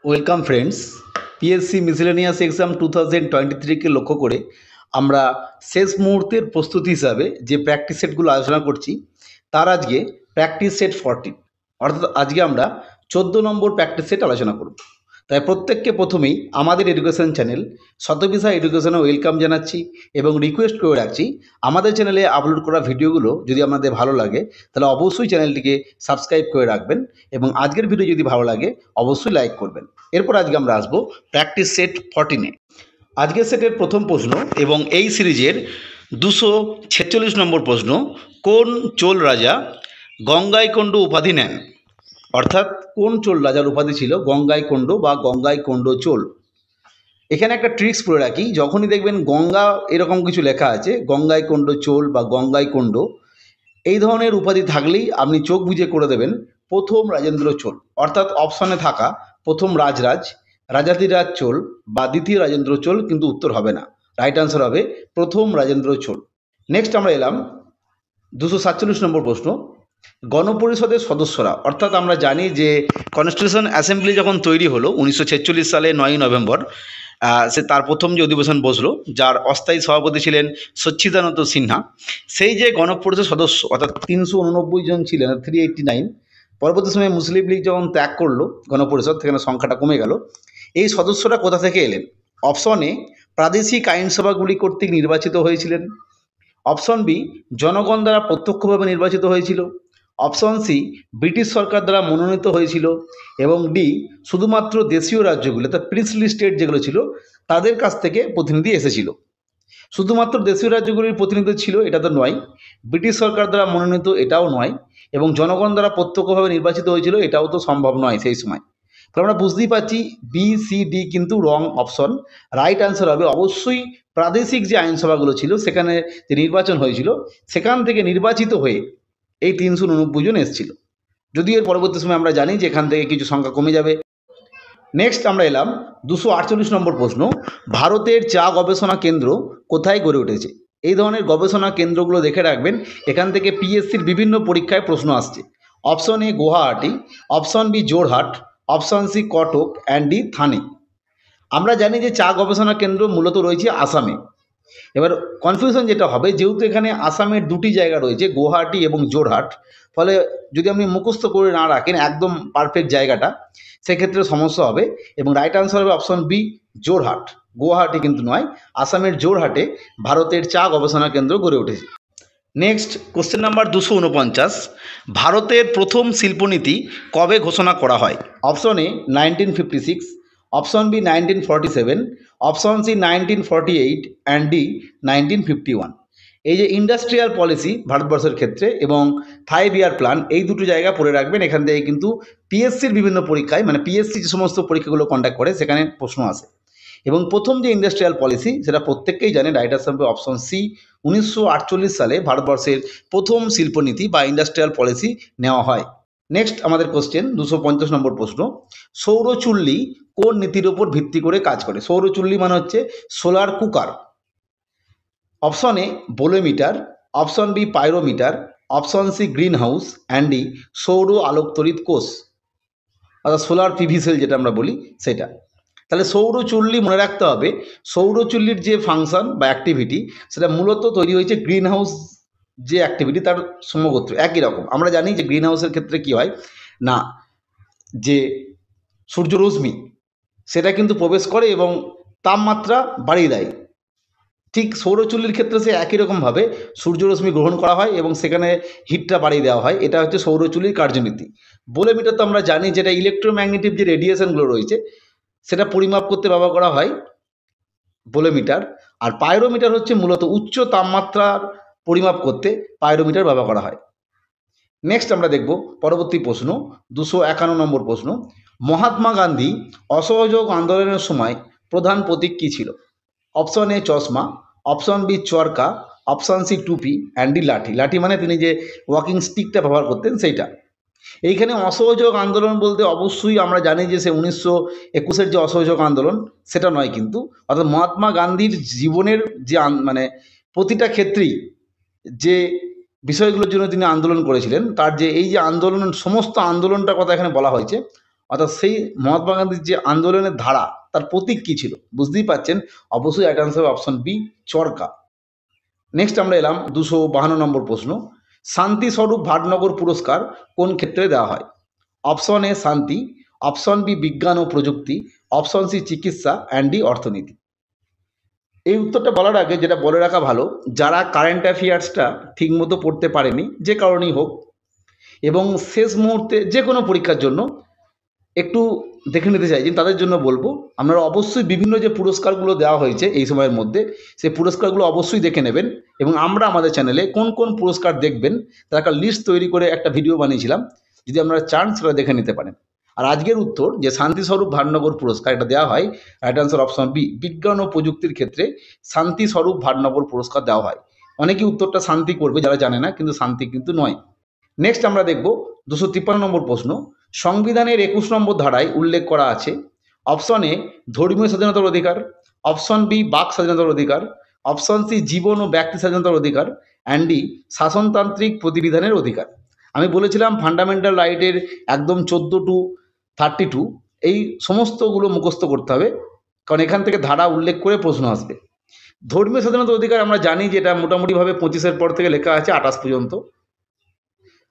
Welcome friends. PSC miscellaneous exam 2023কে লক্ষ্য করে আমরা শেষ মুহূর্তের প্রস্তুতি হিসাবে যে প্র্যাকটিস সেটগুলো আলোচনা করছি তার আজকে প্র্যাকটিস সেট 14, অর্থাৎ আজকে আমরা 14 নম্বর প্র্যাকটিস সেট আলোচনা করব। তাই প্রত্যেককে প্রথমেই আমাদের এডুকেশন চ্যানেল শতবিশা এডুকেশনে ওয়েলকাম জানাচ্ছি এবং রিকোয়েস্ট করে রাখছি, আমাদের চ্যানেলে আপলোড করা ভিডিওগুলো যদি আপনাদের ভালো লাগে তাহলে অবশ্যই চ্যানেলটিকে সাবস্ক্রাইব করে রাখবেন এবং আজকের ভিডিও যদি ভালো লাগে অবশ্যই লাইক করবেন। এরপর আজকে আমরা আসবো প্র্যাকটিস সেট 14-এ। আজকের সেটের প্রথম প্রশ্ন এবং এই সিরিজের 246 নম্বর প্রশ্ন, কোন চোল রাজা গঙ্গাইকোন্ড উপাধি নেন? অর্থাৎ কোন চোল রাজার উপাধি ছিল গঙ্গাইকোন্ড বা গঙ্গাইকোন্ড চোল। এখানে একটা ট্রিক্স পড়ে রাখি, যখনই দেখবেন গঙ্গা এরকম কিছু লেখা আছে, গঙ্গাইকোন্ড চোল বা গঙ্গাইকোন্ড এই ধরনের উপাধি থাকলেই আপনি চোখ বুজে করে দেবেন প্রথম রাজেন্দ্র চোল। অর্থাৎ অপশনে থাকা প্রথম রাজরাজ, রাজাধিরাজ চোল বা দ্বিতীয় রাজেন্দ্র চোল কিন্তু উত্তর হবে না, রাইট আনসার হবে প্রথম রাজেন্দ্র চোল। নেক্সট আমরা এলাম 247 নম্বর প্রশ্ন, গণপরিষদের সদস্যরা, অর্থাৎ আমরা জানি যে কনস্টিটিউশন অ্যাসেম্বলি যখন তৈরি হলো 1946 সালে 9ই নভেম্বর, সে তার প্রথম যে অধিবেশন বসলো, যার অস্থায়ী সভাপতি ছিলেন সচ্চিদানন্দ সিনহা, সেই যে গণপরিষদ সদস্য অর্থাৎ 389 জন ছিলেন, 389। পরবর্তী সময়ে মুসলিম লীগ যখন ত্যাগ করলো গণপরিষদ, সেখানে সংখ্যাটা কমে গেল। এই সদস্যরা কোথা থেকে এলেন? অপশন এ, প্রাদেশিক আইনসভাগুলি কর্তৃক নির্বাচিত হয়েছিলেন। অপশন বি, জনগণ দ্বারা প্রত্যক্ষভাবে নির্বাচিত হয়েছিল। অপশন সি, ব্রিটিশ সরকার দ্বারা মনোনীত হয়েছিল। এবং ডি, শুধুমাত্র দেশীয় রাজ্যগুলো অর্থাৎ প্রিন্সলি স্টেট যেগুলো ছিল তাদের কাছ থেকে প্রতিনিধি এসেছিল। শুধুমাত্র দেশীয় রাজ্যগুলির প্রতিনিধি ছিল এটা তো নয়, ব্রিটিশ সরকার দ্বারা মনোনীত এটাও নয়, এবং জনগণ দ্বারা প্রত্যক্ষভাবে নির্বাচিত হয়েছিল এটাও তো সম্ভব নয় সেই সময়। তো আমরা বুঝতেই পারছি বি সি ডি কিন্তু রং অপশন। রাইট আনসার হবে অবশ্যই প্রাদেশিক যে আইনসভাগুলো ছিল সেখানে যে নির্বাচন হয়েছিল সেখান থেকে নির্বাচিত হয়ে এই 389 জন এসেছিল। যদিও এর পরবর্তী সময় আমরা জানি যে এখান থেকে কিছু সংখ্যা কমে যাবে। নেক্সট আমরা এলাম 248 নম্বর প্রশ্ন, ভারতের চা গবেষণা কেন্দ্র কোথায় গড়ে উঠেছে? এই ধরনের গবেষণা কেন্দ্রগুলো দেখে রাখবেন, এখান থেকে পিএসসির বিভিন্ন পরীক্ষায় প্রশ্ন আসছে। Option A Guwahati, option B Jorhat, option C Cuttack and D Thane. আমরা জানি যে চা গবেষণা কেন্দ্র মূলত রয়েছে আসামে। এবার কনফিউশন যেটা হবে, যেহেতু এখানে আসামের দুটি জায়গা রয়েছে গুয়াহাটি এবং জোরহাট, ফলে যদি আপনি মুখস্থ করে না রাখেন একদম পারফেক্ট জায়গাটা, সেক্ষেত্রে সমস্যা হবে। এবং রাইট আনসার হবে অপশন বি জোরহাট। গুয়াহাটি কিন্তু নয়, আসামের জোরহাটে ভারতের চা গবেষণা কেন্দ্র গড়ে উঠেছে। নেক্সট কোশ্চেন নাম্বার 249, ভারতের প্রথম শিল্পনীতি কবে ঘোষণা করা হয়? Option A 1956, option B 1947, option C 1948 and D 1951। এই যে ইন্ডাস্ট্রিয়াল পলিসি ভারতবর্ষের ক্ষেত্রে এবং 5 ইয়ার প্ল্যান, এই দুটো জায়গা পড়ে রাখবেন। এখান থেকে কিন্তু পিএসসির বিভিন্ন পরীক্ষায়, মানে পিএসসি যে সমস্ত পরীক্ষাগুলো কন্ডাক্ট করে সেখানে প্রশ্ন আসে। এবং প্রথম যে ইন্ডাস্ট্রিয়াল পলিসি সেটা প্রত্যেককেই জানে, রাইট আনসার হবে অপশন সি 1948 সালে ভারতবর্ষের প্রথম শিল্পনীতি বা ইন্ডাস্ট্রিয়াল পলিসি নেওয়া হয়। নেক্সট আমাদের কোশ্চেন 250 নম্বর প্রশ্ন, সৌরচুল্লি কোন নীতির উপর ভিত্তি করে কাজ করে? সৌরচুল্লি মানে হচ্ছে solar cooker. Option A bolometer, option B pyrometer, option C greenhouse and D সৌর আলোক তড়িৎ কোষ, অর্থাৎ সোলার পিভি সেল যেটা আমরা বলি সেটা। তাহলে সৌরচুল্লি মনে রাখতে হবে, সৌরচুল্লির যে ফাংশন বা অ্যাক্টিভিটি সেটা মূলত তৈরি হয়েছে গ্রিন হাউস যে অ্যাক্টিভিটি তার সমগোত্র একই রকম। আমরা জানি যে গ্রিন হাউসের ক্ষেত্রে কি হয় না, যে সূর্যরশ্মি সেটা কিন্তু প্রবেশ করে এবং তাপমাত্রা বাড়িয়ে দেয়। ঠিক সৌরচুল্লির ক্ষেত্রে সে একই রকমভাবে সূর্যরশ্মি গ্রহণ করা হয় এবং সেখানে হিটটা বাড়িয়ে দেওয়া হয়। এটা হচ্ছে সৌরচুল্লির কার্যনীতি। বোলোমিটার তো আমরা জানি যেটা ইলেকট্রোম্যাগনেটিক যে রেডিয়েশনগুলো রয়েছে সেটা পরিমাপ করতে ব্যবহার করা হয় বোলোমিটার। আর পাইরোমিটার হচ্ছে মূলত উচ্চ তাপমাত্রার পরিমাপ করতে পাইরোমিটার ব্যবহার করা হয়। নেক্সট আমরা দেখব পরবর্তী প্রশ্ন 251 নম্বর প্রশ্ন, মহাত্মা গান্ধী অসহযোগ আন্দোলনের সময় প্রধান প্রতীক কী ছিল? অপশন এ চশমা, অপশন বি চরকা, অপশন সি টুপি অ্যান্ড ডি লাঠি। লাঠি মানে তিনি যে ওয়াকিং স্টিকটা ব্যবহার করতেন সেইটা। এইখানে অসহযোগ আন্দোলন বলতে অবশ্যই আমরা জানি যে সে 1921-এর যে অসহযোগ আন্দোলন সেটা নয়, কিন্তু অর্থাৎ মহাত্মা গান্ধীর জীবনের যে মানে প্রতিটা ক্ষেত্রেই যে বিষয়গুলোর জন্য তিনি আন্দোলন করেছিলেন, তার যে এই যে আন্দোলন, সমস্ত আন্দোলনটার কথা এখানে বলা হয়েছে, অর্থাৎ সেই মহাত্মা গান্ধীর যে আন্দোলনের ধারা তার প্রতীক কী ছিল? বুঝতেই পারছেন, অবশ্যই রাইট আনসার হবে অপশন বি, চরকা। নেক্সট আমরা এলাম 252 নম্বর প্রশ্ন। শান্তি স্বরূপ ভাটনগর পুরস্কার কোন ক্ষেত্রে দেওয়া হয়? অপশন এ শান্তি, অপশন বি বিজ্ঞান ও প্রযুক্তি, অপশন সি চিকিৎসা অ্যান্ড ডি অর্থনীতি। এই উত্তরটা বলার আগে যেটা বলে রাখা ভালো, যারা কারেন্ট অ্যাফেয়ার্সটা ঠিকমতো পড়তে পারেনি যে কারণেই হোক, এবং শেষ মুহূর্তে যে কোনো পরীক্ষার জন্য একটু দেখে নিতে চাইছেন, তাদের জন্য বলবো আপনারা অবশ্যই বিভিন্ন যে পুরস্কারগুলো দেওয়া হয়েছে এই সময়ের মধ্যে, সেই পুরস্কারগুলো অবশ্যই দেখে নেবেন। এবং আমরা আমাদের চ্যানেলে কোন কোন পুরস্কার দেখবেন তার একটা লিস্ট তৈরি করে একটা ভিডিও বানিয়েছিলাম, যদি আপনারা চান সেটা দেখে নিতে পারেন। আর আজকের উত্তর যে শান্তিস্বরূপ ভাটনগর পুরস্কার, এটা দেওয়া হয় রাইট আনসার অপশন বি, বিজ্ঞান ও প্রযুক্তির ক্ষেত্রে শান্তিস্বরূপ ভাটনগর পুরস্কার দেওয়া হয়। অনেকেই উত্তরটা শান্তি করবে যারা জানে না, কিন্তু শান্তি কিন্তু নয়। নেক্সট আমরা দেখব 253 নম্বর প্রশ্ন। সংবিধানের 21 নম্বর ধারায় উল্লেখ করা আছে অপশন এ ধর্মীয় স্বাধীনতার অধিকার, অপশন বি বাক স্বাধীনতার অধিকার, অপশন সি জীবন ও ব্যক্তি স্বাধীনতার অধিকার, অ্যান্ড ডি শাসনতান্ত্রিক প্রতিবিধানের অধিকার। আমি বলেছিলাম ফান্ডামেন্টাল রাইটের একদম 14 টু 32 এই সমস্তগুলো মুখস্থ করতে হবে, কারণ এখান থেকে ধারা উল্লেখ করে প্রশ্ন আসবে। ধর্মীয় স্বাধীনতার অধিকার আমরা জানি যে এটা মোটামুটিভাবে 25-এর পর থেকে লেখা আছে 28 পর্যন্ত।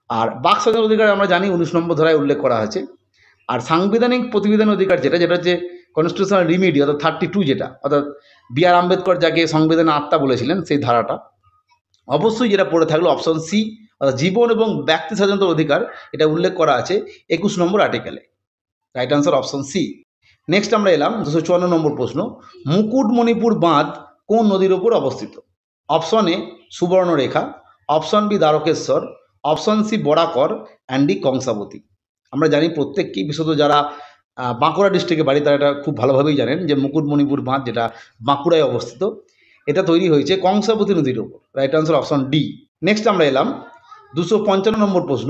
আর বাক স্বাধীনতার অধিকার আমরা জানি 19 নম্বর ধারায় উল্লেখ করা আছে। আর সাংবিধানিক প্রতিবিধান অধিকার যেটা হচ্ছে কনস্টিটিউশনাল রিমিডি, অর্থাৎ 32 যেটা, অর্থাৎ বি আর আম্বেদকর যাকে সংবিধানের আত্মা বলেছিলেন সেই ধারাটা, অবশ্যই যেটা পড়ে থাকলো অপশন সি, অর্থাৎ জীবন এবং ব্যক্তি স্বাধীনতার অধিকার, এটা উল্লেখ করা আছে 21 নম্বর আর্টিকেলে। Right answer option C. Next আমরা এলাম 254 নম্বর প্রশ্ন। মুকুটমণিপুর বাঁধ কোন নদীর ওপর অবস্থিত? Option A Subarnarekha, option B Dwarakeswar, option C Barakar, and D Kangsabati. আমরা জানি প্রত্যেককেই, বিশেষত যারা বাঁকুড়া ডিস্ট্রিক্টে বাড়ি, তারা এটা খুব ভালোভাবেই জানেন যে মুকুটমণিপুর বাঁধ যেটা বাঁকুড়ায় অবস্থিত, এটা তৈরি হয়েছে কংসাবতী নদীর ওপর। Right answer option D. Next আমরা এলাম 255 নম্বর প্রশ্ন।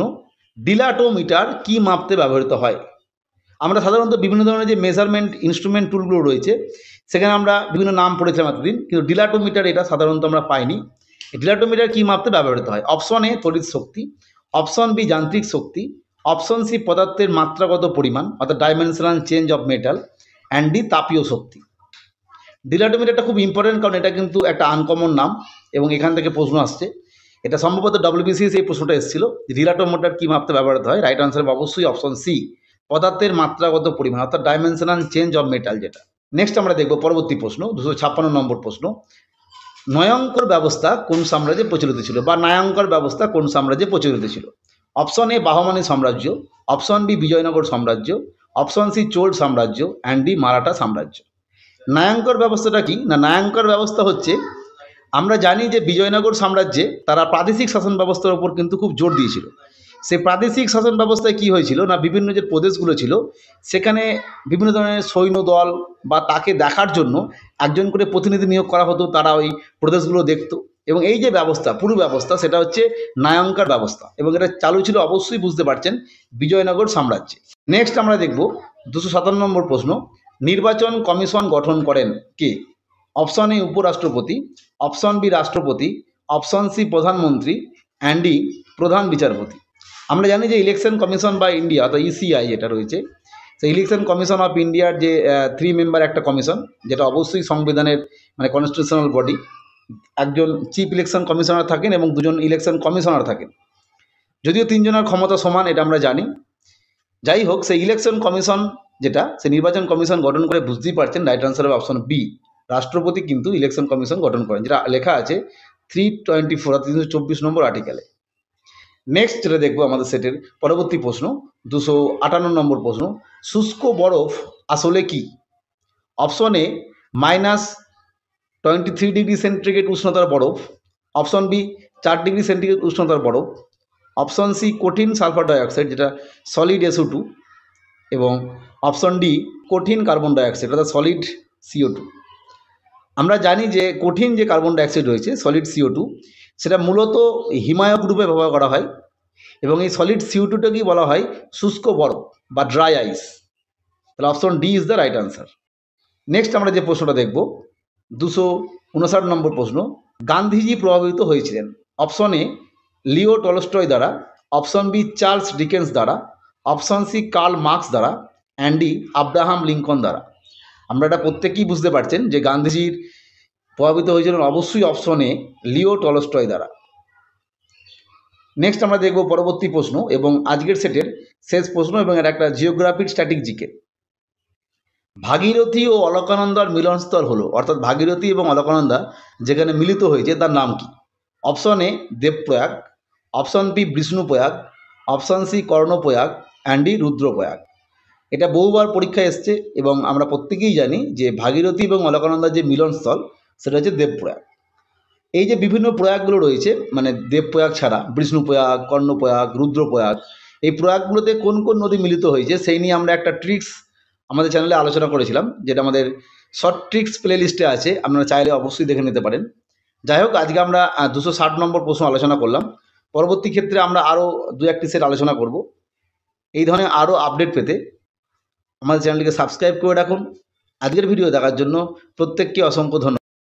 ডিলাটোমিটার কি মাপতে ব্যবহৃত হয়? আমরা সাধারণত বিভিন্ন ধরনের যে মেজারমেন্ট ইনস্ট্রুমেন্ট টুলগুলো রয়েছে সেখানে আমরা বিভিন্ন নাম পড়েছিলাম এতদিন, কিন্তু ডিলাটোমিটার এটা সাধারণত আমরা পাইনি। ডিলাটোমিটার কি মাপতে ব্যবহৃত হয়? অপশন এ তড়িৎ শক্তি, অপশন বি যান্ত্রিক শক্তি, অপশন সি পদার্থের মাত্রাগত পরিমাণ অর্থাৎ dimensional change of metal, and D তাপীয় শক্তি। ডিলাটোমিটারটা খুব ইম্পর্টেন্ট, কারণ এটা কিন্তু একটা আনকমন নাম এবং এখান থেকে প্রশ্ন আসছে। এটা সম্ভবত ডব্লিউবিসিএস এই প্রশ্নটা এসেছিল, ডিলাটোমিটার কি মাপতে ব্যবহৃত হয়? রাইট আনসার অবশ্যই অপশন সি, পদার্থের মাত্রাগত পরিমাণ অর্থাৎ ডাইমেনশনাল চেঞ্জ অফ মেটাল যেটা। নেক্সট আমরা দেখব পরবর্তী প্রশ্ন 256 নম্বর প্রশ্ন। নয়ঙ্কর ব্যবস্থা কোন সাম্রাজ্যে প্রচলিত ছিল, বা নায়ঙ্কর ব্যবস্থা কোন সাম্রাজ্যে প্রচলিত ছিল? অপশন এ বাহমানি সাম্রাজ্য, অপশন বি বিজয়নগর সাম্রাজ্য, অপশন সি চোল সাম্রাজ্য, অ্যান্ড ডি মারাঠা সাম্রাজ্য। নায়ঙ্কর ব্যবস্থাটা কি না, নায়ঙ্কর ব্যবস্থা হচ্ছে, আমরা জানি যে বিজয়নগর সাম্রাজ্যে তারা প্রাদেশিক শাসন ব্যবস্থার উপর কিন্তু খুব জোর দিয়েছিল। সেই প্রাদেশিক শাসন ব্যবস্থায় কী হয়েছিল না, বিভিন্ন যে প্রদেশগুলো ছিল সেখানে বিভিন্ন ধরনের সৈন্যদল বা তাকে দেখার জন্য একজন করে প্রতিনিধি নিয়োগ করা হতো, তারা ওই প্রদেশগুলো দেখতো। এবং এই যে ব্যবস্থা, পুরো ব্যবস্থা, সেটা হচ্ছে নায়ঙ্কার ব্যবস্থা, এবং এটা চালু ছিল অবশ্যই বুঝতে পারছেন বিজয়নগর সাম্রাজ্যে। নেক্সট আমরা দেখব 257 নম্বর প্রশ্ন। নির্বাচন কমিশন গঠন করেন কে? অপশন এ উপরাষ্ট্রপতি, অপশন বি রাষ্ট্রপতি, অপশন সি প্রধানমন্ত্রী, অ্যান্ড ডি প্রধান বিচারপতি। আমরা জানি যে ইলেকশন কমিশন বা ইন্ডিয়া অর্থাৎ ইসিআই যেটা রয়েছে, সেই ইলেকশন কমিশন অফ ইন্ডিয়ার যে 3 মেম্বার একটা কমিশন, যেটা অবশ্যই সংবিধানের মানে কনস্টিটিউশনাল বডি। একজন চিফ ইলেকশন কমিশনার থাকেন এবং 2জন ইলেকশন কমিশনার থাকেন, যদিও 3 জনের ক্ষমতা সমান, এটা আমরা জানি। যাই হোক, সেই ইলেকশন কমিশন যেটা, সেই নির্বাচন কমিশন গঠন করে, বুঝতেই পারছেন রাইট আনসার হবে অপশন বি, রাষ্ট্রপতি কিন্তু ইলেকশন কমিশন গঠন করেন, যেটা লেখা আছে 324 অর্থাৎ 324 নম্বর আর্টিকেলে। নেক্সট যেটা দেখবো আমাদের সেটের পরবর্তী প্রশ্ন 258 নম্বর প্রশ্ন। শুষ্ক বরফ আসলে কি? অপশন এ -23 ডিগ্রি সেন্টিগ্রেড উষ্ণতার বরফ, অপশন বি 4 ডিগ্রি সেন্টিগ্রেড উষ্ণতার বরফ, অপশন সি কঠিন সালফার ডাইঅক্সাইড যেটা সলিড SO2, এবং অপশন ডি কঠিন কার্বন ডাইঅক্সাইড অর্থাৎ সলিড CO2। আমরা জানি যে কঠিন যে কার্বন ডাইঅক্সাইড রয়েছে সলিড CO2, সেটা মূলত হিমায়ক রূপে ব্যবহার করা হয়, এবং এই সলিড CO2টাকেই বলা হয় শুষ্ক বরফ বা ড্রাই আইস। তাহলে option D is the right answer. Next আমরা যে প্রশ্নটা দেখব 259 নম্বর প্রশ্ন। গান্ধীজি প্রভাবিত হয়েছিলেন? অপশন এ লিও টলস্টয় দ্বারা, অপশন বি চার্লস ডিকেন্স দ্বারা, অপশন সি কার্ল মার্কস দ্বারা, অ্যান্ডি আব্রাহাম লিঙ্কন দ্বারা। আমরা এটা প্রত্যেকেই বুঝতে পারছেন যে গান্ধীজির প্রভাবিত হয়েছিলেন অবশ্যই অপশনে লিও টলস্টয় দ্বারা। নেক্সট আমরা দেখব পরবর্তী প্রশ্ন এবং আজকের সেটের শেষ প্রশ্ন, এবং এটা একটা জিওগ্রাফির স্ট্যাটিক জিকে। ভাগীরথী ও অলকানন্দার মিলনস্থল হলো, অর্থাৎ ভাগীরথী এবং অলকানন্দা যেখানে মিলিত হয়েছে তার নাম কি? Option A Devprayag, option B Vishnuprayag, option C Karnaprayag, and D Rudraprayag. এটা বহুবার পরীক্ষায় এসছে এবং আমরা প্রত্যেকেই জানি যে ভাগীরথী এবং অলকানন্দার যে মিলনস্থল সেটা হচ্ছে দেবপ্রয়াগ। এই যে বিভিন্ন প্রয়াগগুলো রয়েছে, মানে দেবপ্রয়াগ ছাড়া বিষ্ণুপ্রয়াগ, কর্ণপ্রয়াগ, রুদ্রপ্রয়াগ, এই প্রয়াগগুলোতে কোন কোন নদী মিলিত হয়েছে সেই নিয়ে আমরা একটা ট্রিক্স আমাদের চ্যানেলে আলোচনা করেছিলাম, যেটা আমাদের শর্ট ট্রিক্স প্লে লিস্টে আছে, আপনারা চাইলে অবশ্যই দেখে নিতে পারেন। যাই হোক, আজকে আমরা 260 নম্বর প্রশ্ন আলোচনা করলাম। পরবর্তী ক্ষেত্রে আমরা আরও দু একটি সেট আলোচনা করব। এই ধরনের আরও আপডেট পেতে আমাদের চ্যানেলটিকে সাবস্ক্রাইব করে রাখুন। আজকের ভিডিও দেখার জন্য প্রত্যেককে অসংখ্য ধন্যবাদ।